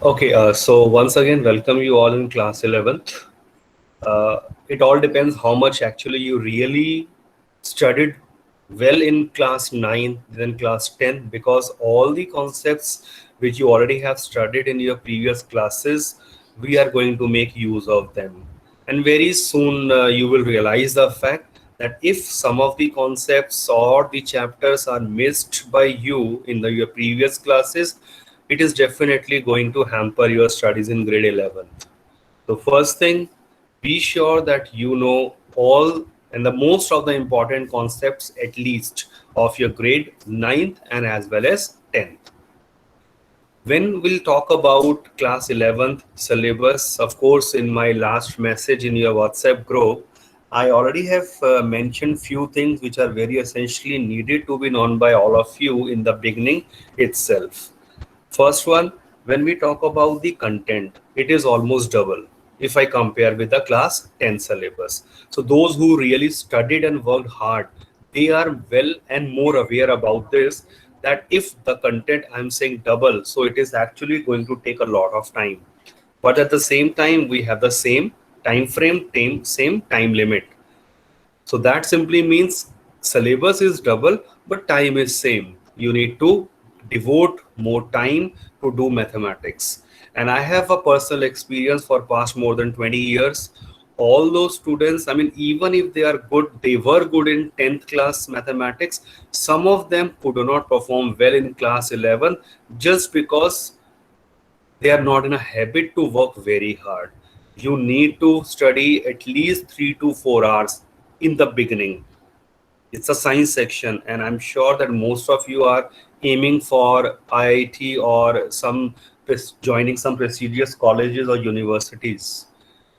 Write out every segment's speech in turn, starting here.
Okay, so once again, welcome you all in class 11th. It all depends how much actually you really studied well in class 9, then class 10, because all the concepts which you already have studied in your previous classes, we are going to make use of them. And very soon you will realize the fact that if some of the concepts or the chapters are missed by you in your previous classes, it is definitely going to hamper your studies in grade 11. So first thing, be sure that you know all and the most of the important concepts at least of your grade 9th and as well as 10th. When we'll talk about class 11th syllabus, of course, in my last message in your WhatsApp group, I already have mentioned few things which are very essentially needed to be known by all of you in the beginning itself. First one, when we talk about the content, it is almost double if I compare with the class 10 syllabus. So those who really studied and worked hard, they are well and more aware about this, that if the content I'm saying double, so it is actually going to take a lot of time. But at the same time, we have the same time frame, same time limit. So that simply means syllabus is double, but time is same. You need to devote more time to do mathematics. And I have a personal experience for past more than 20 years. All those students, I mean, even if they are good, they were good in 10th class mathematics. Some of them could not perform well in class 11 just because they are not in a habit to work very hard. You need to study at least 3 to 4 hours in the beginning. It's a science section, and I'm sure that most of you are aiming for IIT or joining some prestigious colleges or universities.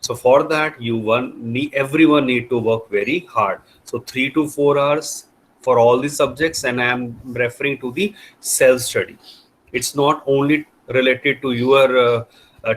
So for that, everyone need to work very hard. So 3 to 4 hours for all the subjects, and I am referring to the self study. It's not only related to your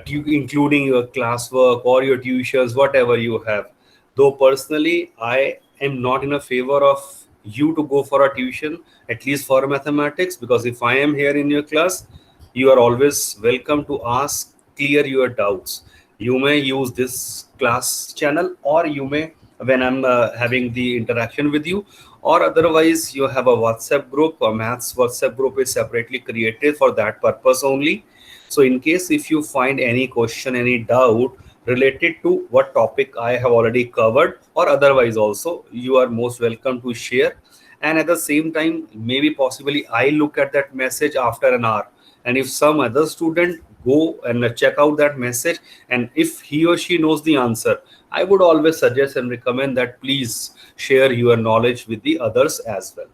including your classwork or your tuitions, whatever you have. Though personally, I am not in a favor of you to go for a tuition, at least for mathematics, because if I am here in your class, you are always welcome to ask, clear your doubts. You may use this class channel, or you may, when I'm having the interaction with you, or otherwise you have a WhatsApp group. A maths WhatsApp group is separately created for that purpose only. So in case if you find any question, any doubt related to what topic I have already covered, or otherwise also, you are most welcome to share. And at the same time, maybe possibly I look at that message after an hour, and if some other student go and check out that message, and if he or she knows the answer, I would always suggest and recommend that please share your knowledge with the others as well.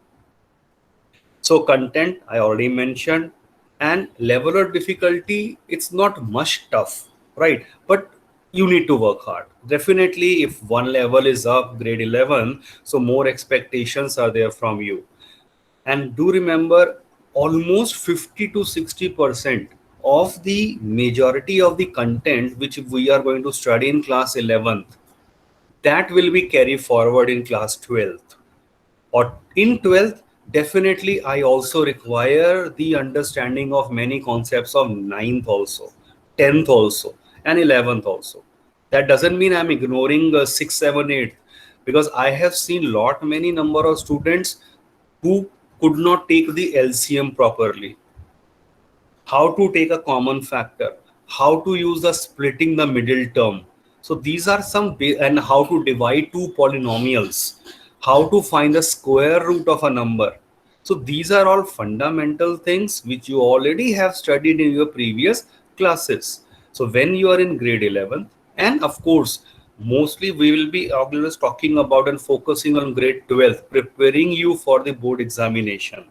So content I already mentioned, and level of difficulty, it's not much tough, right? But you need to work hard. Definitely, if one level is up, grade 11, so more expectations are there from you. And do remember, almost 50 to 60% of the majority of the content which we are going to study in class 11th, that will be carried forward in class 12th. Or in 12th, definitely I also require the understanding of many concepts of ninth also, 10th also, and 11th also. That doesn't mean I'm ignoring 6, 7, 8, because I have seen lot many number of students who could not take the LCM properly, how to take a common factor, how to use the splitting the middle term. So these are and how to divide two polynomials, how to find the square root of a number. So these are all fundamental things which you already have studied in your previous classes. So when you are in grade 11, and of course, mostly we will be always talking about and focusing on grade 12, preparing you for the board examination.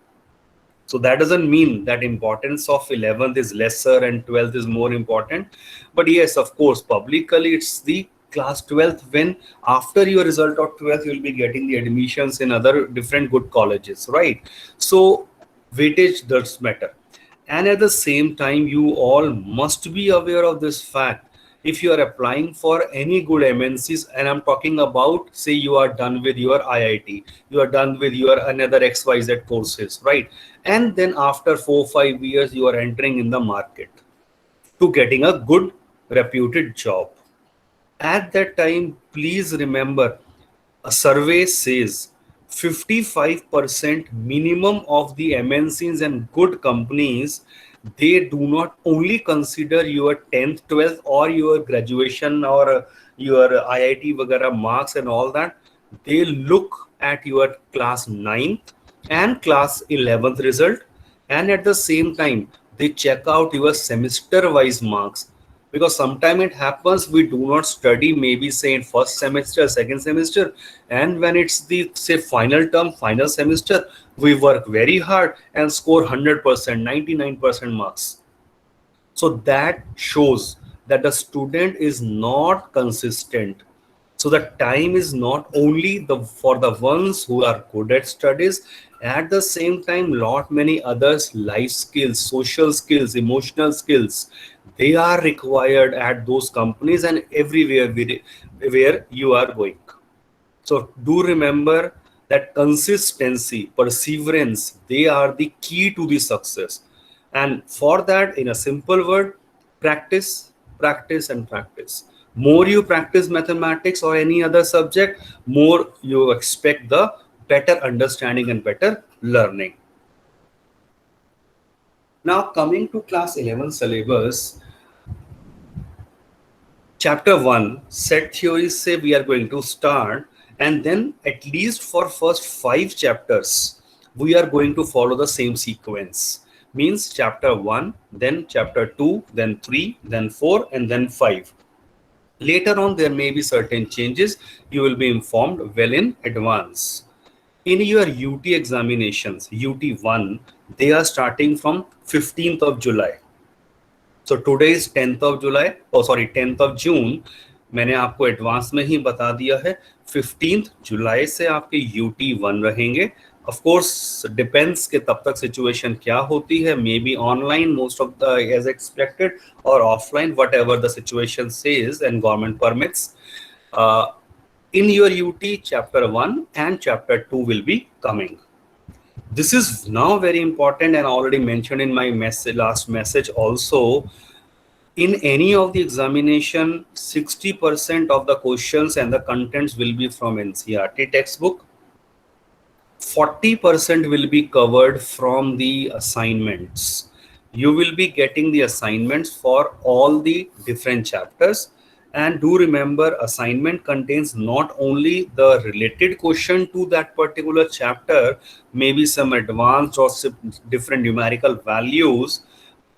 So that doesn't mean that importance of 11th is lesser and 12th is more important. But yes, of course, publicly it's the class 12th, when after your result of 12th, you'll be getting the admissions in other different good colleges, right? So weightage does matter. And at the same time, you all must be aware of this fact. If you are applying for any good MNCs, and I'm talking about, say you are done with your IIT, you are done with your another XYZ courses, right? And then after 4 5 years, you are entering in the market. to getting a good reputed job. At that time, please remember, a survey says 55% minimum of the MNCs and good companies, they do not only consider your 10th, 12th or your graduation or your IIT vagara marks and all that. They look at your class 9th and class 11th result, and at the same time they check out your semester wise marks, because sometimes it happens we do not study maybe say in first semester, second semester, and when it's the say final term, final semester, we work very hard and score 100%, 99% marks. So that shows that the student is not consistent. So the time is not only the for the ones who are good at studies, at the same time lot many others, life skills, social skills, emotional skills, they are required at those companies and everywhere where you are going. So do remember that consistency, perseverance, they are the key to the success. And for that, in a simple word, practice, practice, and practice. More you practice mathematics or any other subject, more you expect the better understanding and better learning. Now coming to class 11 syllabus, chapter 1 set theories say we are going to start, and then at least for first 5 chapters we are going to follow the same sequence. Means chapter 1, then chapter 2, then 3, then 4, and then 5. Later on there may be certain changes, you will be informed well in advance. In your UT examinations, UT1, they are starting from 15th of July. So today is 10th of July, oh sorry 10th of June. मैंने आपको advance में ही बता दिया है 15th जुलाई से आपके UT1 रहेंगे. Of course depends कि तब तक situation क्या होती है, maybe online most of the as expected or offline, whatever the situation says and government permits. In your UT chapter 1 and chapter 2 will be coming. This is now very important and already mentioned in my last message also. In any of the examination, 60% of the questions and the contents will be from NCERT textbook. 40% will be covered from the assignments. You will be getting the assignments for all the different chapters. And do remember, assignment contains not only the related question to that particular chapter, maybe some advanced or different numerical values,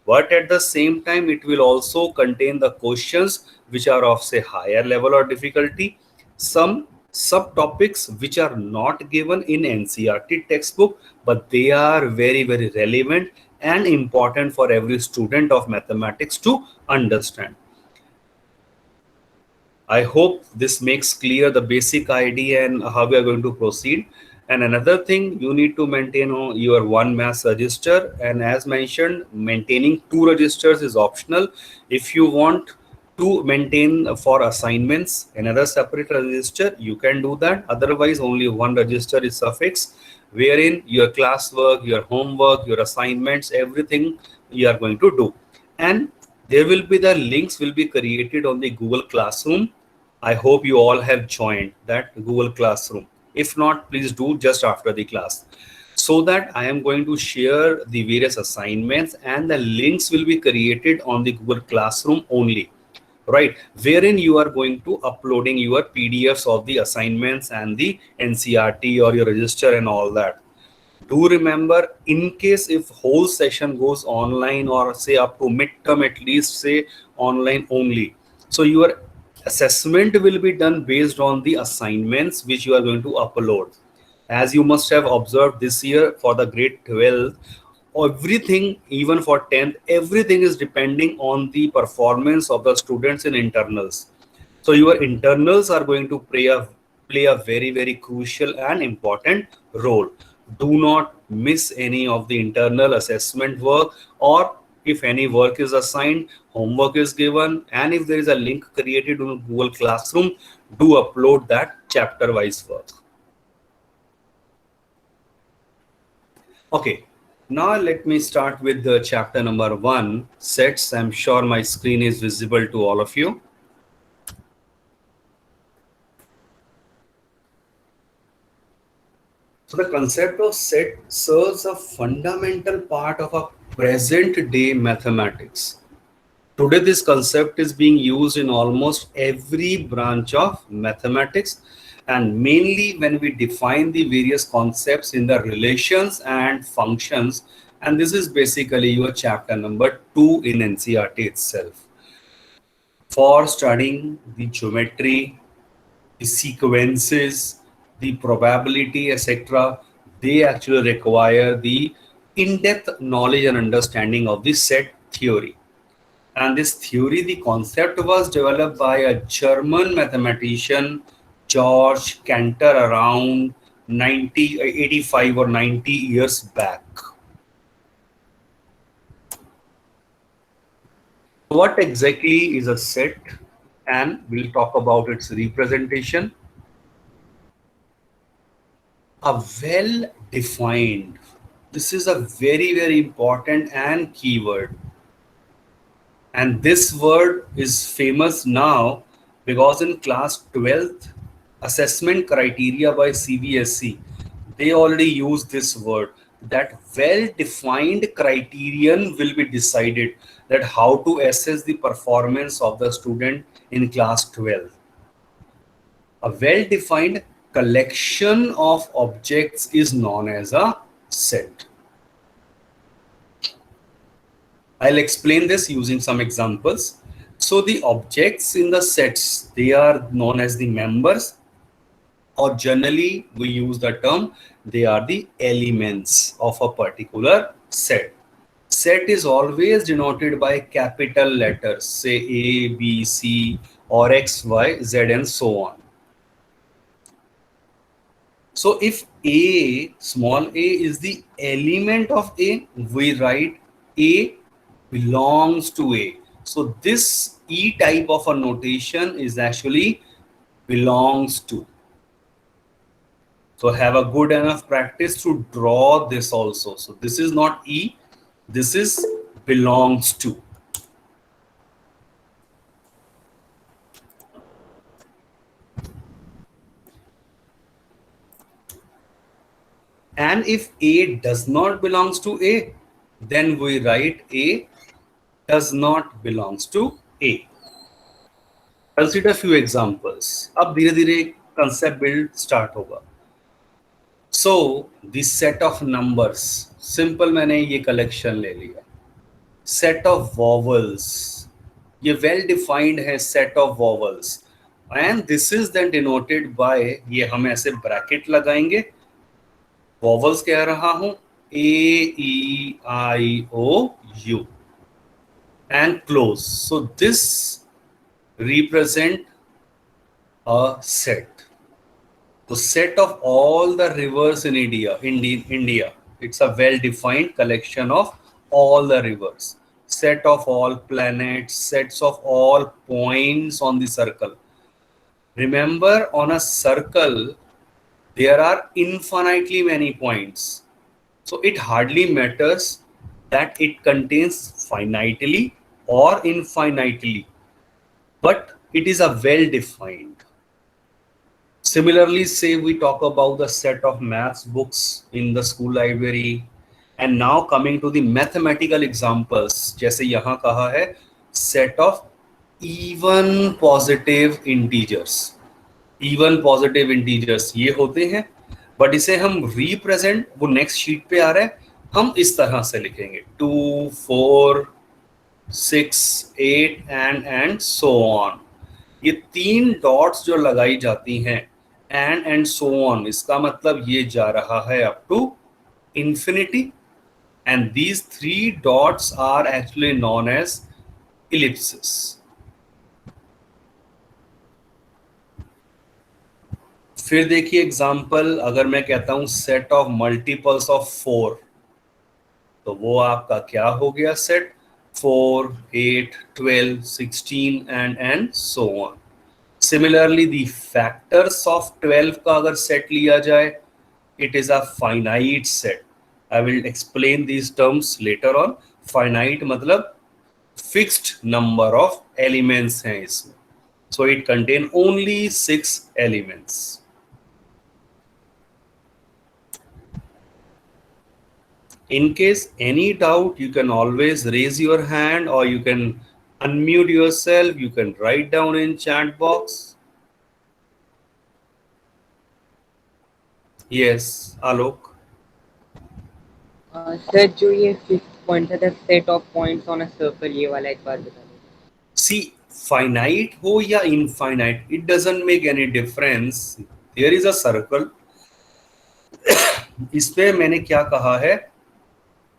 but at the same time it will also contain the questions which are of say higher level or difficulty, some subtopics which are not given in NCERT textbook, but they are very relevant and important for every student of mathematics to understand. I hope this makes clear the basic idea and how we are going to proceed. And another thing, you need to maintain your one mass register. And as mentioned, maintaining 2 registers is optional. If you want to maintain for assignments another separate register, you can do that. Otherwise, only one register is sufficient, wherein your classwork, your homework, your assignments, everything you are going to do. And there will be the links will be created on the Google Classroom. I hope you all have joined that Google Classroom. If not, please do just after the class, so that I am going to share the various assignments and the links will be created on the Google Classroom only, right? Wherein you are going to uploading your PDFs of the assignments and the NCERT or your register and all that. Do remember, in case if whole session goes online or say up to midterm, at least say online only, so your assessment will be done based on the assignments which you are going to upload. As you must have observed this year for the grade 12, everything, even for 10th, everything is depending on the performance of the students in internals. So your internals are going to play a very crucial and important role. Do not miss any of the internal assessment work, or if any work is assigned, homework is given, and if there is a link created on Google Classroom, do upload that chapter wise work. Okay, Now let me start with the chapter number 1, sets. I'm sure my screen is visible to all of you. So the concept of set serves a fundamental part of a present day mathematics. Today, this concept is being used in almost every branch of mathematics, and mainly when we define the various concepts in the relations and functions. And this is basically your chapter number 2 in NCERT itself. For studying the geometry, the sequences, the probability, etc., they actually require the in-depth knowledge and understanding of the set theory. And this theory, the concept was developed by a German mathematician, George Cantor, around 85 or 90 years back. What exactly is a set? And we'll talk about its representation. A well-defined, this is a very, very important and key word. And this word is famous now because in class 12th assessment criteria by CBSE, they already use this word, that well-defined criterion will be decided that how to assess the performance of the student in class 12. A well-defined collection of objects is known as a set. I'll explain this using some examples. So the objects in the sets, they are known as the members, or generally we use the term, they are the elements of a particular set. Set is always denoted by capital letters, say A, B, C, or X, Y, Z, and so on. So if A, small a, is the element of A, we write A belongs to A. So this E type of a notation is actually belongs to. So have a good enough practice to draw this also. So this is not E, this is belongs to. And if A does not belongs to A, then we write A does not belongs to A. Consider few examples. अब धीरे धीरे concept build start होगा. So this set of numbers, simple मैंने ये collection ले लिया. Set of vowels, ये well defined है set of vowels, and this is then denoted by, ये हम ऐसे bracket लगाएंगे. Vowels कह रहा हूँ A, E, I, O, U, and close. So this represent a set. The set of all the rivers in India. It's a well-defined collection of all the rivers. Set of all planets, sets of all points on the circle. Remember, on a circle, there are infinitely many points. So it hardly matters that it contains finitely or infinitely, but it is a well-defined. Similarly, say we talk about the set of maths books in the school library, and now coming to the mathematical examples, जैसे यहाँ कहा है set of even positive integers. Even positive integers ये होते हैं, but इसे हम represent, वो नेक्स्ट शीट पे आ रहा है, हम इस तरह से लिखेंगे 2, 4, 6, 8 एंड सो ऑन. ये 3 डॉट्स जो लगाई जाती हैं एंड सो ऑन, इसका मतलब ये जा रहा है up to infinity, and these 3 dots are actually known as ellipsis. फिर देखिए एग्जाम्पल, अगर मैं कहता हूं सेट ऑफ मल्टीपल्स ऑफ 4, तो वो आपका क्या हो गया set 4, 8, 12, 16 and so on. Similarly the factors of 12 का अगर सेट लिया जाए, it is a finite set. I will explain these terms later on. Finite मतलब fixed number of elements हैं इसमें. So it contain only 6 elements. In case any doubt, you can always raise your hand or you can unmute yourself. You can write down in chat box. Yes, Alok. Sir जो ये fifth point है the set of points on a circle, ये वाला एक बार बता दो. See, finite हो या infinite, it doesn't make any difference. There is a circle. इस पे मैंने क्या कहा है,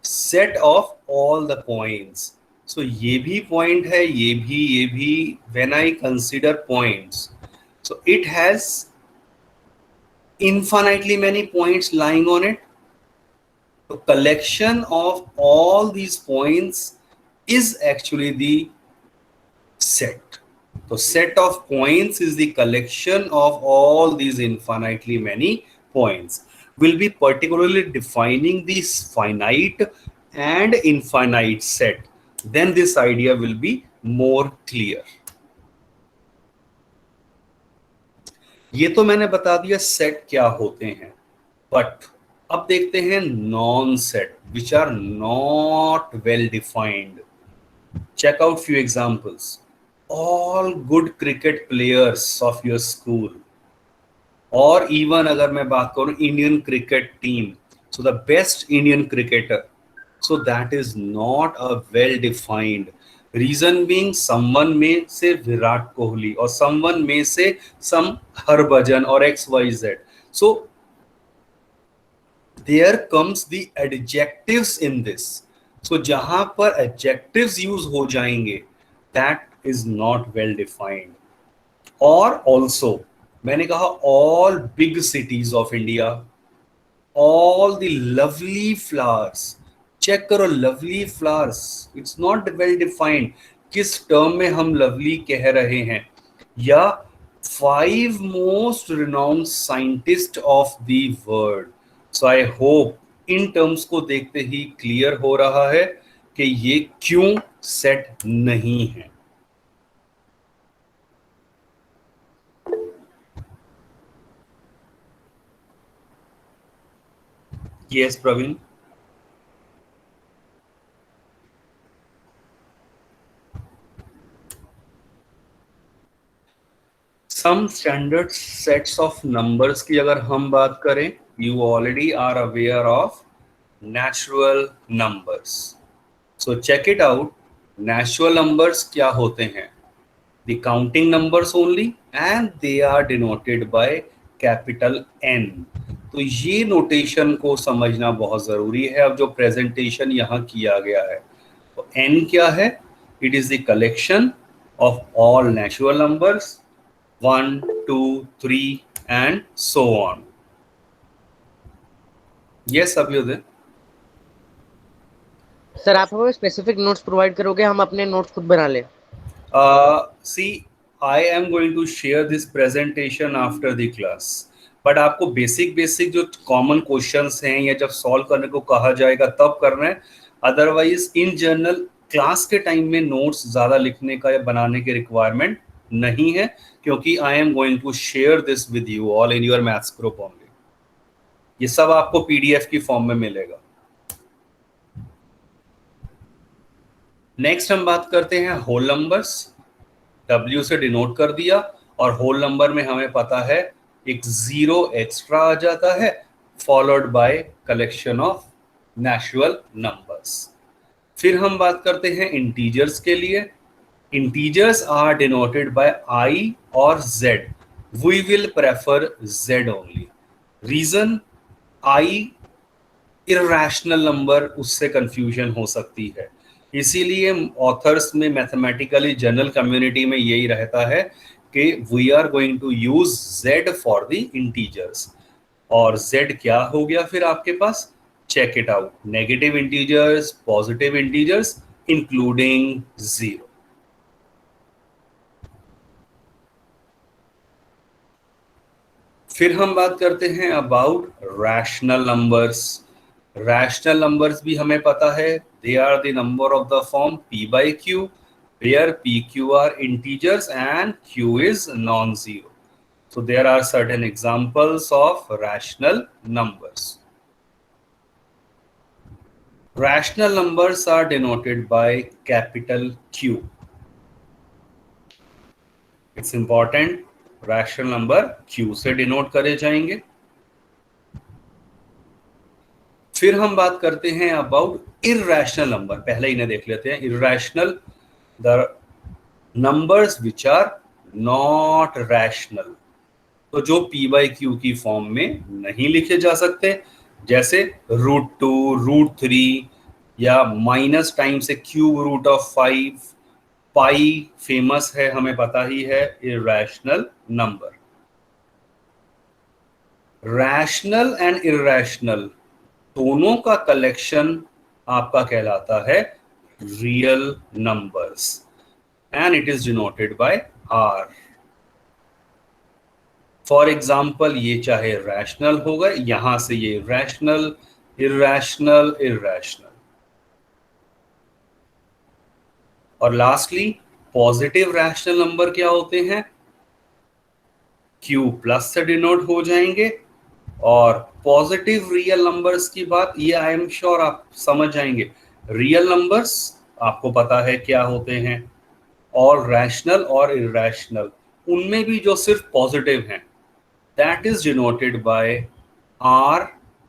set of all the points. So ये भी पॉइंट है, ये भी. When I consider points, so it has infinitely many points lying on it. The collection of all these points is actually the set. So set of points is the collection of all these infinitely many points. We'll be particularly defining this finite and infinite set. Then this idea will be more clear. ये तो मैंने बता दिया set क्या होते हैं, but अब देखते हैं non set which are not well defined. Check out few examples. All good cricket players of your school, और इवन अगर मैं बात करूं Indian cricket team, so the best Indian cricketer, so that is not a well defined. Reason being, someone में से विराट कोहली और someone में से some हरभजन और XYZ. So there comes the adjectives in this. So जहां पर adjectives use हो जाएंगे, that is not well defined. और also मैंने कहा all big cities of India, all the lovely flowers. Check करो lovely flowers, it's not well defined किस term में हम लवली कह रहे हैं. या 5 most renowned scientist of the world. So I hope in terms को देखते ही क्लियर हो रहा है कि ये क्यों सेट नहीं है. Yes Praveen. Some standard sets of numbers की अगर हम बात करें, you already are aware of natural numbers. So check it out. Natural numbers क्या होते हैं? The counting numbers only, and they are denoted by capital N. तो ये नोटेशन को समझना बहुत जरूरी है. अब जो प्रेजेंटेशन यहाँ किया गया है, तो N क्या है? It is the collection of all natural numbers 1, 2, 3 and so on. Yes, Abhyuday. Sir आप हमें स्पेसिफिक नोट्स प्रोवाइड करोगे, हम अपने नोट्स खुद बना ले? See, I am going to share this presentation after the class. But आपको बेसिक जो कॉमन क्वेश्चंस हैं या जब सॉल्व करने को कहा जाएगा तब करना है. अदरवाइज इन जनरल क्लास के टाइम में नोट्स ज़्यादा लिखने का या बनाने की रिक्वायरमेंट नहीं है, क्योंकि I am going to share this with you all in your maths group only. ये सब आपको पीडीएफ की फॉर्म में मिलेगा. नेक्स्ट हम बात करते हैं होल नंबर्स. W से डिनोट कर दिया, और होल नंबर में हमें पता है एक जीरो एक्स्ट्रा आ जाता है, followed by collection of natural numbers. फिर हम बात करते हैं इंटीजर्स के लिए. Integers are denoted by I और Z. We will prefer Z only. Reason, I irrational number, उससे कंफ्यूजन हो सकती है. इसीलिए ऑथर्स में मैथमेटिकली जनरल कम्युनिटी में यही रहता है कि we are going to use Z for the integers. और Z क्या हो गया फिर आपके पास? Check it out. Negative integers, positive integers, including 0. फिर हम बात करते हैं about rational numbers. Rational numbers भी हमें पता है, they are the number of the form p by q, where p q are integers and q is non-zero. So there are certain examples of rational numbers. Rational numbers are denoted by capital Q. It's important, rational number Q से denote करे जाएंगे. फिर हम बात करते हैं about irrational number. पहले इन्हें देख लेते हैं. Irrational, the numbers which are not rational, तो जो p by q की फॉर्म में नहीं लिखे जा सकते, जैसे √2, √3 या माइनस टाइम से cube root of 5, pi famous है, हमें पता ही है, irrational number. Rational and irrational दोनों का कलेक्शन आपका कहलाता है real numbers, and it is denoted by R. For example, ये चाहे रैशनल होगा, यहां से ये रैशनल, इर्रेशनल, इर्रेशनल. और लास्टली पॉजिटिव रैशनल नंबर क्या होते हैं? Q प्लस से डिनोट हो जाएंगे. और पॉजिटिव रियल नंबर्स की बात, ये आई एम श्योर आप समझ जाएंगे. रियल नंबर्स आपको पता है क्या होते हैं, और रैशनल और इर्रेशनल, उनमें भी जो सिर्फ पॉजिटिव हैं, that is denoted by R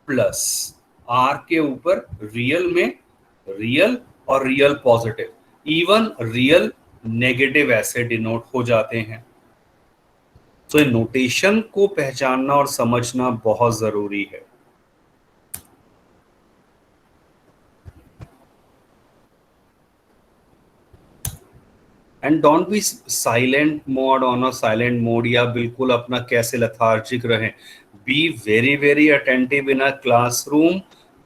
plus. R के ऊपर रियल में रियल और real positive, even real negative ऐसे डिनोट हो जाते हैं. तो इन नोटेशन को पहचानना और समझना बहुत जरूरी है. And don't be silent mode on a silent mode, या बिल्कुल अपना कैसे लथार्जिक रहें. Be very very attentive in a classroom.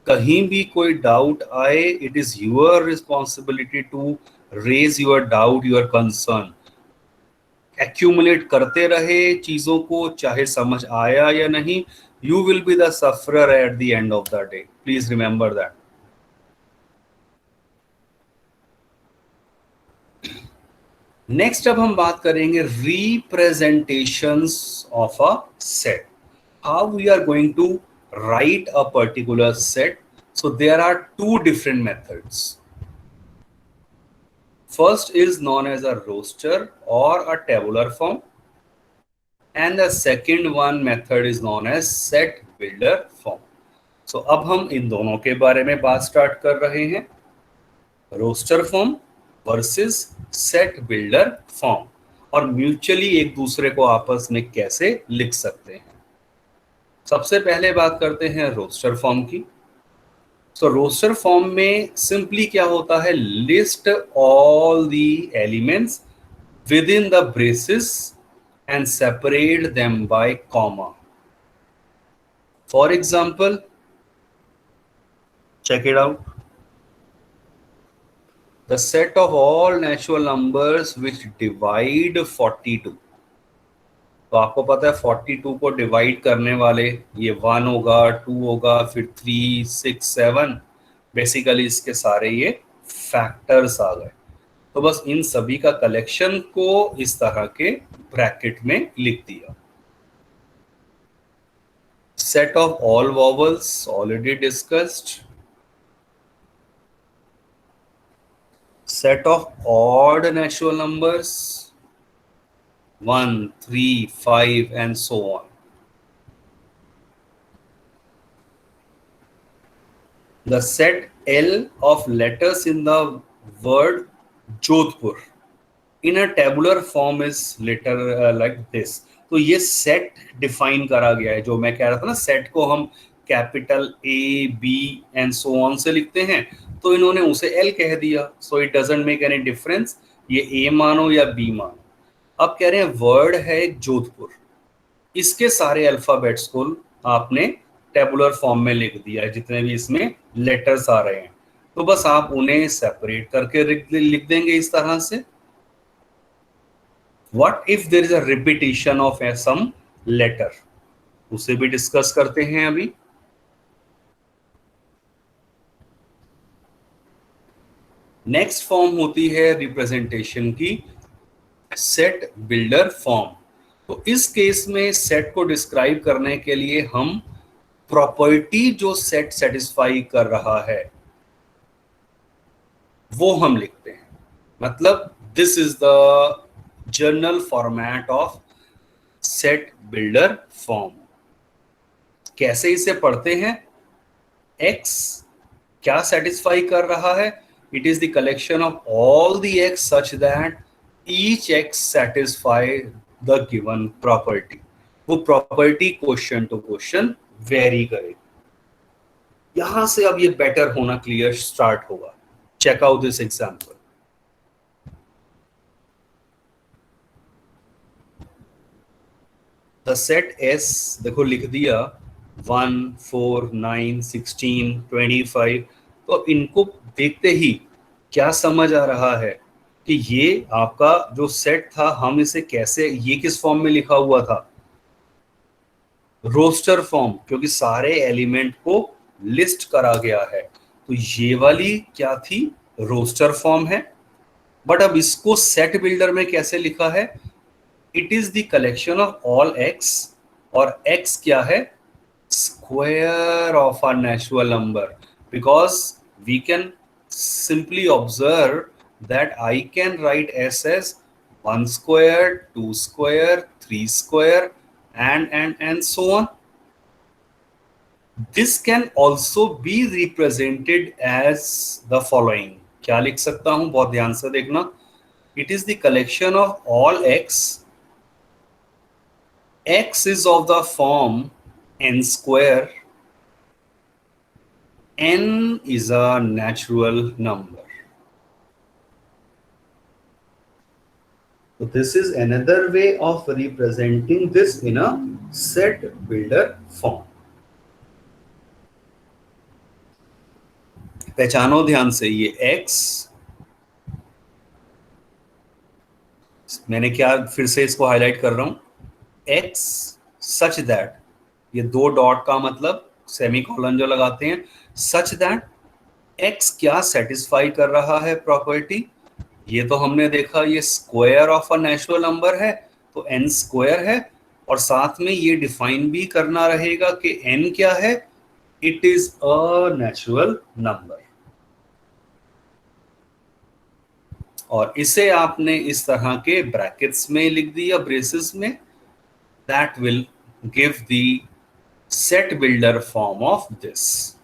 कहीं भी कोई डाउट आए, it is your responsibility to raise your doubt, your concern. Accumulate करते रहे चीजों को, चाहे समझ आया या नहीं. You will be the sufferer at the end of the day. Please remember that. Next अब हम बात करेंगे representations of a set. How we are going to write a particular set. So there are two different methods. First is known as a roster or a tabular form, and the second one method is known as set builder form. So अब हम इन दोनों के बारे में बात start कर रहे हैं. Roster form versus set builder form, और म्यूचुअली एक दूसरे को आपस में कैसे लिख सकते हैं. सबसे पहले बात करते हैं रोस्टर फॉर्म की. सो रोस्टर फॉर्म में सिंपली क्या होता है, list all the elements with in the braces and separate them by comma. For example, check it out. The set of all natural numbers which divide 42. तो आपको पता है 42 को डिवाइड करने वाले ये 1 होगा, 2 होगा, फिर 3, 6, 7. बेसिकली इसके सारे ये फैक्टर्स आ गए. तो बस इन सभी का कलेक्शन को इस तरह के ब्रैकेट में लिख दिया. Set of all vowels already discussed. Set of odd natural numbers 1, 3, 5 and so on. The set L of letters in the word Jodhpur in a tabular form is later like this. तो ये set define करा गया है. जो मैं कह रहा था ना, सेट को हम capital A, B and so on से लिखते हैं, तो इन्होंने उसे L कह दिया. So it doesn't make any difference ये A मानो या B मानो. अब कह रहे हैं वर्ड है एक जोधपुर, इसके सारे अल्फाबेट्स को आपने टेबुलर फॉर्म में लिख दिया है, जितने भी इसमें लेटर्स आ रहे हैं. तो बस आप उन्हें सेपरेट करके लिख देंगे इस तरह से. What if there is a repetition of some letter, उसे भी डिस्कस करते हैं अभी. नेक्स्ट फॉर्म होती है रिप्रेजेंटेशन की सेट बिल्डर फॉर्म। तो इस केस में सेट को डिस्क्राइब करने के लिए हम प्रॉपर्टी जो सेट सेटिस्फाई कर रहा है वो हम लिखते हैं। मतलब this is the general format of set builder form. कैसे इसे पढ़ते हैं? x क्या सेटिस्फाई कर रहा है? It is the collection of all the x such that each x satisfy the given property. वो property question to question vary करेगी। यहां से अब ये बेटर होना क्लियर स्टार्ट होगा। Check out this example. The set S देखो लिख दिया 1 4 9 16 25। तो अब इनको देखते ही क्या समझ आ रहा है कि ये आपका जो सेट था हम इसे कैसे, ये किस फॉर्म में लिखा हुआ था? रोस्टर फॉर्म, क्योंकि सारे एलिमेंट को लिस्ट करा गया है। तो ये वाली क्या थी? रोस्टर फॉर्म है। बट अब इसको सेट बिल्डर में कैसे लिखा है? It is the collection of all x, और x क्या है? Square of a natural number, because we can simply observe that I can write s as 1 square, 2 square, 3 square, and so on. This can also be represented as the following. क्या लिख सकता हूं? बहुत ध्यान से देखना। It is the collection of all x. X is of the form n square. N is a natural number. So this is another way of representing this in a set builder form. पहचानो ध्यान से, ये x, मैंने क्या फिर से इसको highlight कर रहा हूं, x सच दैट, ये दो डॉट का मतलब सेमीकोलन जो लगाते हैं, सच दैट x क्या सेटिस्फाई कर रहा है प्रॉपर्टी? ये तो हमने देखा ये square of a natural number है, तो n स्क्वायर है, और साथ में ये डिफाइन भी करना रहेगा कि n क्या है? It is a natural number. और इसे आपने इस तरह के ब्रैकेट्स में लिख दिया, ब्रेसेस में। That will give the set builder form of this.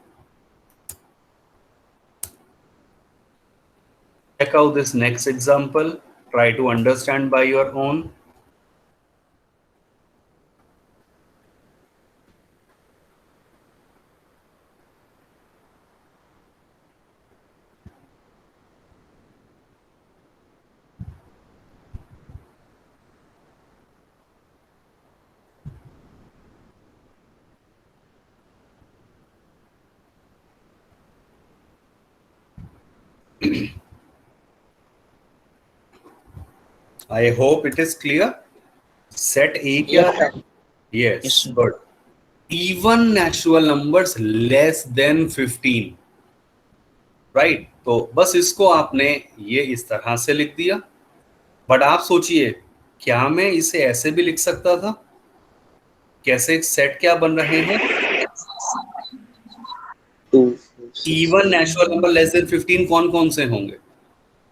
Check out this next example. Try to understand by your own. I hope it is clear. Set A क्या है? Yes, good. Even natural numbers less than 15. Right? तो बस इसको आपने ये इस तरह से लिख दिया। बट आप सोचिए, क्या मैं इसे ऐसे भी लिख सकता था? कैसे सेट क्या बन रहे हैं? Even natural number less than 15 कौन कौन से होंगे?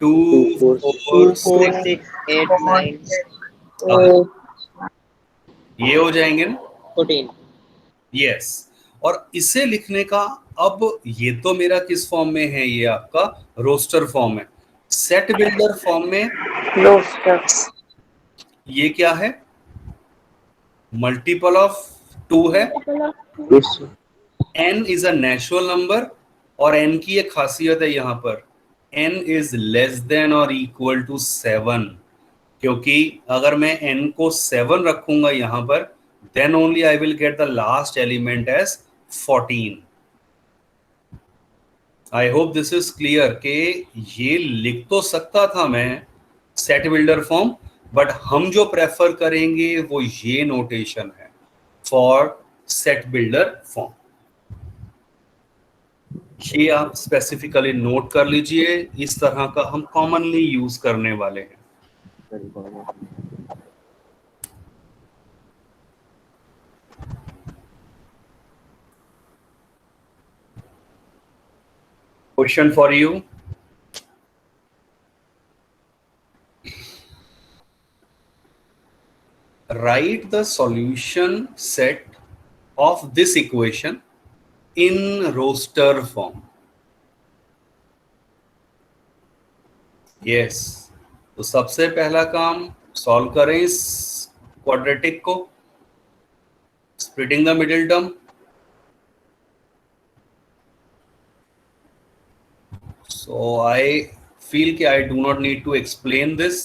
2 4 4 6 8 9 ये हो जाएंगे ना? 14। यस। और इसे लिखने का, अब ये तो मेरा किस फॉर्म में है? ये आपका रोस्टर फॉर्म है। सेट बिल्डर फॉर्म में ये क्या है? मल्टीपल ऑफ 2 है। n is a natural number, और n की एक खासियत है यहां पर, n इज लेस देन और इक्वल टू 7। क्योंकि अगर मैं n को 7 रखूंगा यहां पर, then only I will get the last element as 14. I hope this is clear कि ये लिख तो सकता था मैं सेट बिल्डर फॉर्म, बट हम जो प्रेफर करेंगे वो ये नोटेशन है फॉर सेट बिल्डर फॉर्म। ये आप स्पेसिफिकली नोट कर लीजिए, इस तरह का हम कॉमनली यूज करने वाले हैं। Question for you. Write the solution set of this equation in roster form. Yes. तो सबसे पहला काम सॉल्व करें इस क्वाड्रेटिक को, splitting the middle term. So I feel कि I do not need to explain this.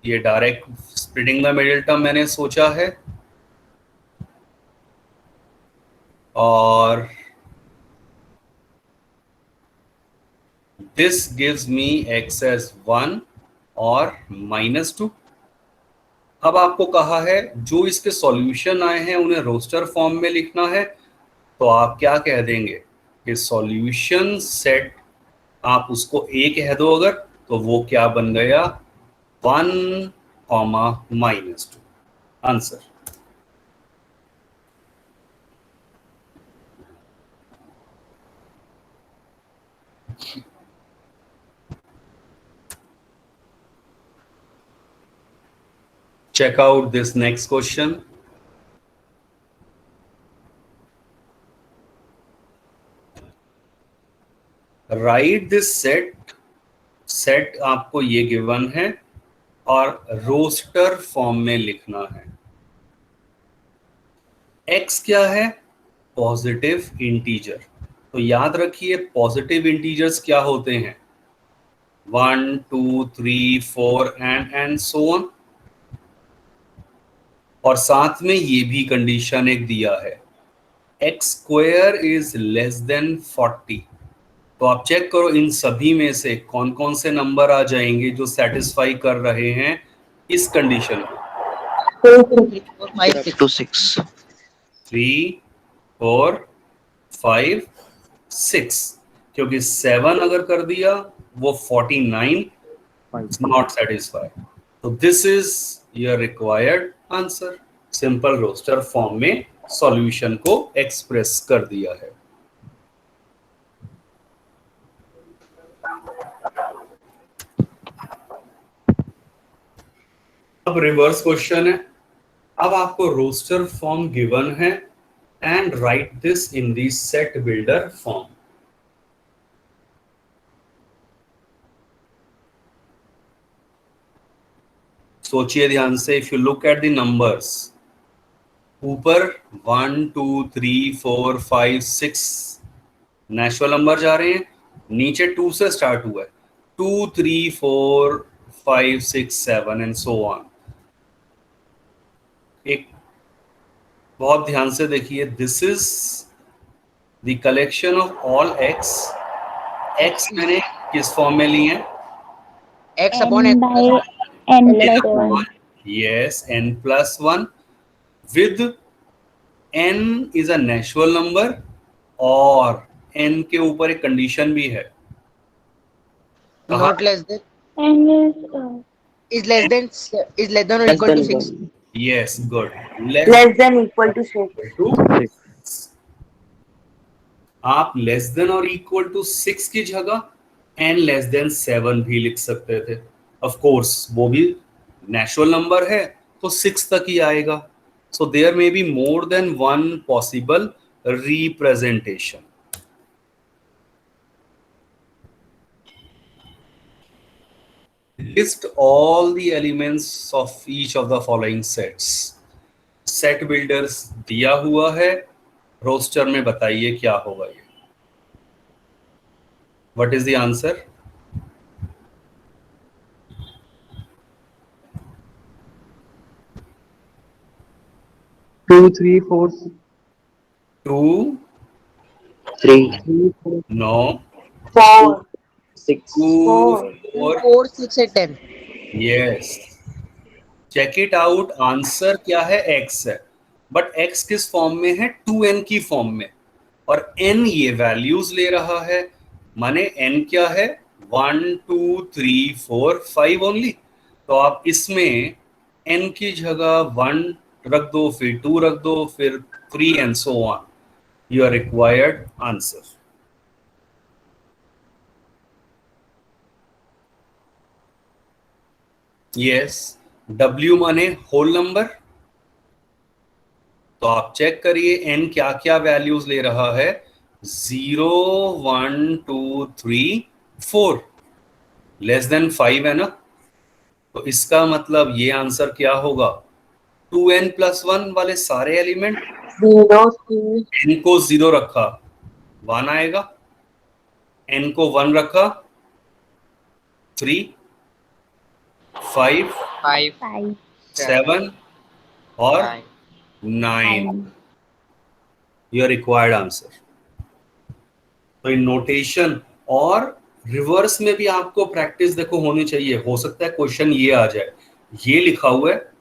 ये direct splitting the middle term मैंने सोचा है, और this gives me x as 1 और -2। अब आपको कहा है जो इसके सॉल्यूशन आए हैं उन्हें रोस्टर फॉर्म में लिखना है, तो आप क्या कह देंगे कि सॉल्यूशन सेट, आप उसको a कह दो अगर, तो वो क्या बन गया 1, -2। Answer. Check out this next question. Write this set आपको ये गिवन है और रोस्टर फॉर्म में लिखना है। x क्या है? Positive integer. तो याद रखिए पॉजिटिव इंटीजर्स क्या होते हैं, 1, 2, 3, 4 एंड सो ऑन। और साथ में ये भी कंडीशन एक दिया है, x² इज लेस देन 40। तो आप चेक करो इन सभी में से कौन कौन से नंबर आ जाएंगे जो सेटिस्फाई कर रहे हैं इस कंडीशन को। 5 to 6 3, 4, 5, 6, क्योंकि 7 अगर कर दिया वो 49 नॉट सेटिस्फाइड। तो this is your required answer. Simple roster form में सॉल्यूशन को एक्सप्रेस कर दिया है। अब रिवर्स क्वेश्चन है। अब आपको रोस्टर फॉर्म गिवन है and write this in the set builder form. सोचिए ध्यान से, if you look at the numbers, ऊपर 1, 2, 3, 4, 5, 6 नेचुरल नंबर जा रहे हैं, नीचे 2 से स्टार्ट हुआ है, 2, 3, 4, 5, 6, 7 एंड सो ऑन। एक बहुत ध्यान से देखिए, this is the collection of all x मैंने किस फॉर्म में ली है, x upon x by n plus 1. yes, n+1 with n is a natural number और n के ऊपर एक कंडीशन भी है, not less than N is less than or equal to 6. yes, good, less than equal to 6. आप less than और equal to 6 की जगह n लेस देन 7 भी लिख सकते थे। ऑफ कोर्स वो भी नेचुरल नंबर है तो 6 तक ही आएगा। So there may be more than one possible representation. List all the elements of each of the following sets. Set builders दिया हुआ है, रोस्टर में बताइए क्या होगा ये। What is the answer? Two, three, four, 2, 3, no, 4, 6, 2, 4, 4, 6 and 10. yes. Check it out. Answer क्या है? x है, बट x किस फॉर्म में है? 2n की फॉर्म में। और n ये वैल्यूज ले रहा है, माने n क्या है 1 2 3 4 5 ओनली। तो आप इसमें n की जगह 1 रख दो, फिर 2 रख दो, फिर 3 and so on, your required answer. Yes, W माने होल नंबर। तो आप चेक करिए n क्या क्या वैल्यूज ले रहा है, 0 1 2 3 4, लेस देन 5 है ना। तो इसका मतलब ये आंसर क्या होगा, 2n+1 वाले सारे एलिमेंट, 0 3 n को 0 रखा 1 आएगा, n को 1 रखा 3 5 5 5 7 और 9, योर रिक्वायर्ड आंसर। तो इन नोटेशन और रिवर्स में भी आपको प्रैक्टिस देखो होनी चाहिए। हो सकता है क्वेश्चन ये आ जाए, ये लिखा हुआ है,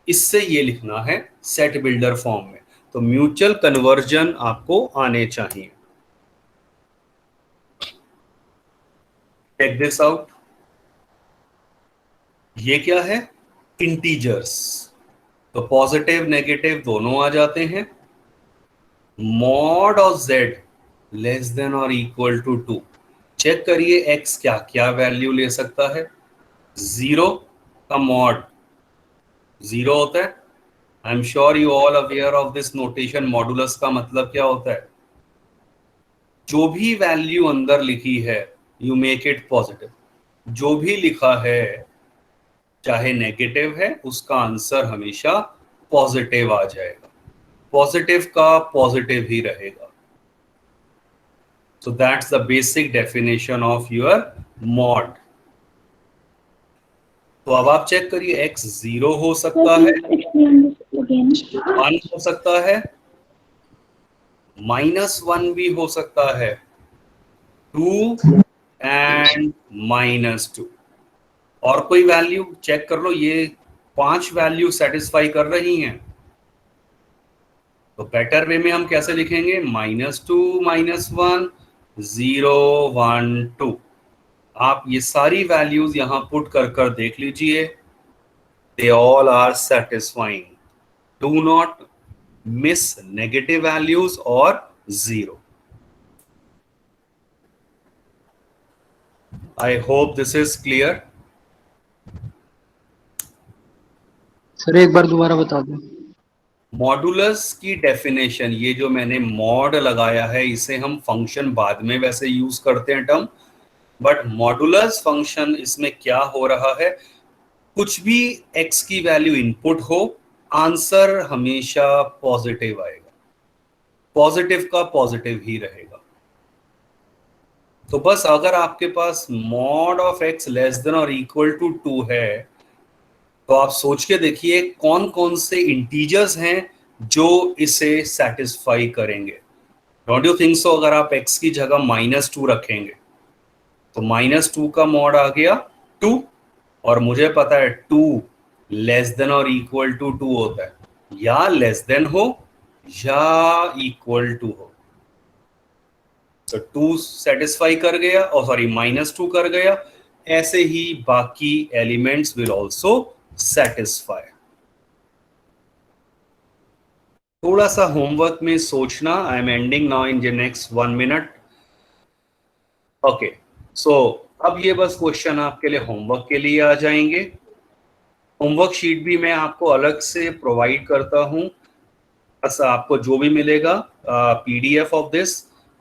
इससे ये लिखना है सेट बिल्डर फॉर्म में, तो म्यूचुअल कन्वर्जन आपको आने चाहिए। चेक दिस आउट, ये क्या है, इंटीजर्स, तो पॉजिटिव नेगेटिव दोनों आ जाते हैं। Mod of z less than और इक्वल टू 2, चेक करिए x क्या क्या वैल्यू ले सकता है। 0 का मॉड 0 होता है। I am sure you all aware of this notation. Modulus का मतलब क्या होता है, जो भी वैल्यू अंदर लिखी है यू मेक इट पॉजिटिव। जो भी लिखा है चाहे नेगेटिव है, उसका आंसर हमेशा पॉजिटिव आ जाएगा, पॉजिटिव का पॉजिटिव ही रहेगा। So that's the basic definition of your mod. तो अब आप चेक करिए, x 0 हो सकता है, explain this again. 1 हो सकता है, -1 भी हो सकता है, 2 एंड -2। और कोई वैल्यू चेक कर लो, ये 5 वैल्यू सेटिस्फाई कर रही हैं। तो बेटर वे में हम कैसे लिखेंगे, -2 -1 0 1 2। आप ये सारी वैल्यूज यहां पुट कर देख लीजिए, they all are satisfying. Do not miss negative values और 0। I hope this is clear. Sir एक बार दोबारा बता दो। मॉडुलस की डेफिनेशन, ये जो मैंने मॉड लगाया है, इसे हम फंक्शन बाद में वैसे यूज करते हैं टर्म, बट मॉडुलस फंक्शन इसमें क्या हो रहा है, कुछ भी x की वैल्यू इनपुट हो, आंसर हमेशा पॉजिटिव आएगा, पॉजिटिव का पॉजिटिव ही रहेगा। तो बस अगर आपके पास mod of x less than और इक्वल टू 2 है, तो आप सोच के देखिए कौन कौन से इंटीजर्स हैं जो इसे सेटिस्फाई करेंगे। Don't you think so? अगर आप x की जगह -2 रखेंगे तो -2 का मॉड आ गया 2, और मुझे पता है 2 लेस देन और इक्वल टू 2 होता है, या लेस देन हो या इक्वल टू हो। तो 2 सेटिस्फाई कर गया, और सॉरी -2 कर गया, ऐसे ही बाकी एलिमेंट्स विल आल्सो सेटिस्फाई। थोड़ा सा होमवर्क में सोचना। I am ending now in the next 1 minute. Okay, so अब ये बस क्वेश्चन आपके लिए होमवर्क के लिए आ जाएंगे। होमवर्क शीट भी मैं आपको अलग से प्रोवाइड करता हूं, बस आपको जो भी मिलेगा PDF of this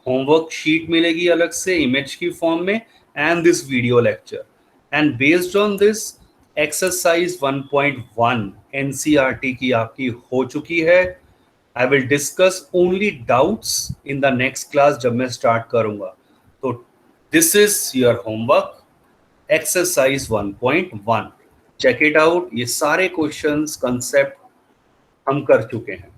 homework sheet मिलेगी अलग से इमेज की फॉर्म में, and this video lecture, and based on this exercise 1.1 NCERT की आपकी हो चुकी है। I will discuss only doubts in the next class जब मैं स्टार्ट करूंगा। तो this is your homework exercise 1.1, check it out. ये सारे क्वेश्चंस कंसेप्ट हम कर चुके हैं।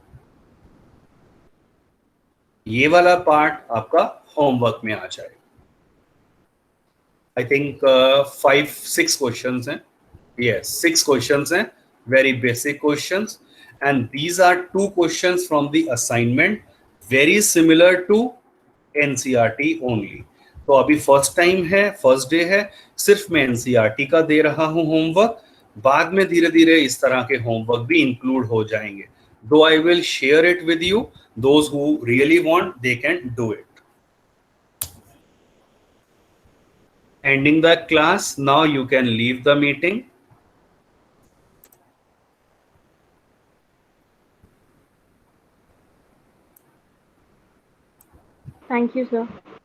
ये वाला पार्ट आपका होमवर्क में आ जाए। आई थिंक 5-6 क्वेश्चंस हैं। Yes, 6 questions हैं, very basic questions, and these are 2 questions from the assignment very similar to NCERT only. तो अभी फर्स्ट टाइम है, फर्स्ट डे है, सिर्फ मैं NCERT का दे रहा हूं होमवर्क. बाद में धीरे धीरे इस तरह के होमवर्क भी इंक्लूड हो जाएंगे. Though I will share it with you, those who really want, they can do it. Ending the class, now you can leave the meeting. Thank you, sir.